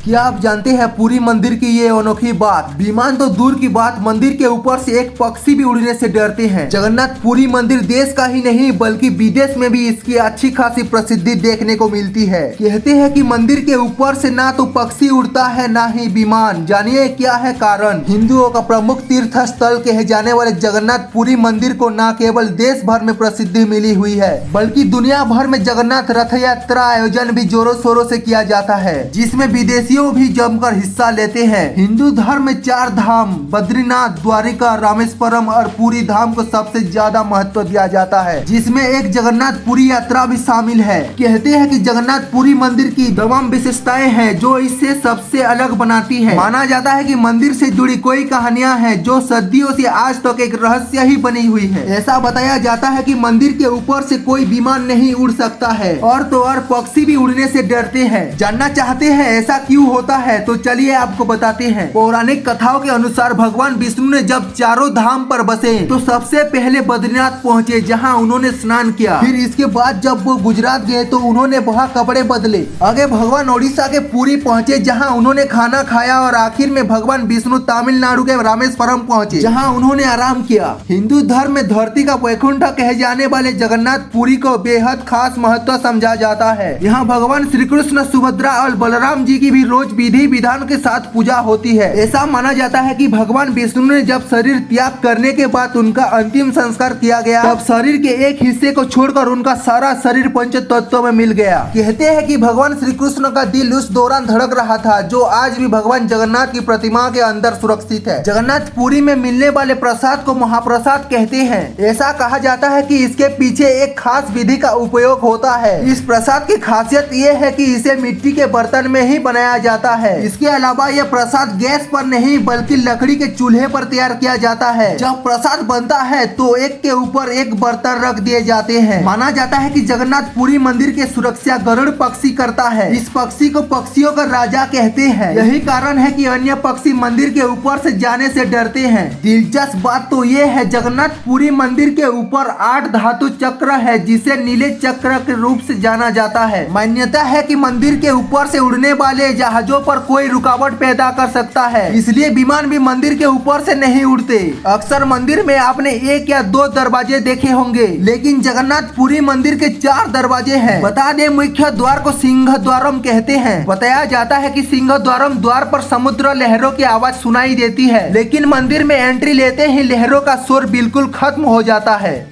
क्या आप जानते हैं पुरी मंदिर की ये अनोखी बात? विमान तो दूर की बात, मंदिर के ऊपर से एक पक्षी भी उड़ने से डरते हैं। जगन्नाथ पुरी मंदिर देश का ही नहीं बल्कि विदेश में भी इसकी अच्छी खासी प्रसिद्धि देखने को मिलती है। कहते हैं कि मंदिर के ऊपर से ना तो पक्षी उड़ता है ना ही विमान। जानिए क्या है कारण। हिंदुओं का प्रमुख तीर्थ स्थल कहे जाने वाले जगन्नाथ पुरी मंदिर को न केवल देश भर में प्रसिद्धि मिली हुई है बल्कि दुनिया भर में जगन्नाथ रथ यात्रा आयोजन भी जोरों शोरों से किया जाता है, जिसमें विदेशियों भी जमकर हिस्सा लेते हैं। हिंदू धर्म में 4 धाम बद्रीनाथ, द्वारिका, रामेश्वरम और पुरी धाम को सबसे ज्यादा महत्व दिया जाता है, जिसमें एक जगन्नाथ पुरी यात्रा भी शामिल है। कहते हैं कि जगन्नाथ पुरी मंदिर की तमाम विशेषताएं हैं जो इसे सबसे अलग बनाती है। माना जाता है कि मंदिर से जुड़ी कोई कहानियां हैं जो सदियों से आज तक एक रहस्य ही बनी हुई है। ऐसा बताया जाता है कि मंदिर के ऊपर से कोई विमान नहीं उड़ सकता है और तो और पक्षी भी उड़ने से डरते हैं। जानना चाहते हैं ऐसा क्यों होता है? तो चलिए आपको बताते हैं। पौराणिक कथाओं के अनुसार भगवान विष्णु ने जब चारों धाम पर बसे तो सबसे पहले बद्रीनाथ पहुँचे, जहाँ उन्होंने स्नान किया। फिर इसके बाद जब वो गुजरात गए तो उन्होंने वहाँ कपड़े बदले। आगे भगवान ओडिशा के पुरी पहुँचे, जहाँ उन्होंने खाना खाया और आखिर में भगवान विष्णु तमिलनाडु के रामेश्वरम पहुँचे, जहाँ उन्होंने आराम किया। हिंदू धर्म में धरती का वैकुंठ कहे जाने वाले जगन्नाथ पुरी को बेहद खास महत्व समझा जाता है। यहाँ भगवान श्री कृष्ण, सुभद्रा और बलराम जी की भी रोज विधि विधान के साथ पूजा होती है। ऐसा माना जाता है कि भगवान विष्णु ने जब शरीर त्याग करने के बाद उनका अंतिम संस्कार किया गया, तब शरीर के एक हिस्से को छोड़कर उनका सारा शरीर पंच तत्व में मिल गया। कहते हैं कि भगवान श्री कृष्ण का दिल उस दौरान धड़क रहा था, जो आज भी भगवान जगन्नाथ की प्रतिमा के अंदर सुरक्षित है। जगन्नाथ पुरी में मिलने वाले प्रसाद को महाप्रसाद कहते हैं। ऐसा कहा जाता है कि इसके पीछे एक खास विधि का उपयोग होता है। इस प्रसाद की खासियत ये है कि इसे मिट्टी के बर्तन में ही बनाया जाता है। इसके अलावा यह प्रसाद गैस पर नहीं बल्कि लकड़ी के चूल्हे पर तैयार किया जाता है। जब प्रसाद बनता है तो एक के ऊपर एक बर्तन रख दिए जाते हैं। माना जाता है कि जगन्नाथ पुरी मंदिर के सुरक्षा गरुड़ पक्षी करता है। इस पक्षी को पक्षियों का राजा कहते हैं। यही कारण है कि अन्य पक्षी मंदिर के ऊपर से जाने से डरते हैं। दिलचस्प बात तो ये है, जगन्नाथ पुरी मंदिर के ऊपर 8 धातु चक्र है, जिसे नीले चक्र के रूप से जाना जाता है। मान्यता है कि मंदिर के ऊपर से उड़ने वाले जहाजों पर कोई रुकावट पैदा कर सकता है, इसलिए विमान भी मंदिर के ऊपर से नहीं उड़ते। अक्सर मंदिर में आपने 1 या 2 दरवाजे देखे होंगे, लेकिन जगन्नाथ पुरी मंदिर के 4 दरवाजे हैं। बता दें, मुख्य द्वार को सिंह द्वारम कहते हैं। बताया जाता है कि सिंह द्वारम द्वार पर समुद्र लहरों की आवाज सुनाई देती है, लेकिन मंदिर में एंट्री लेते ही लहरों का शोर बिल्कुल खत्म हो जाता है।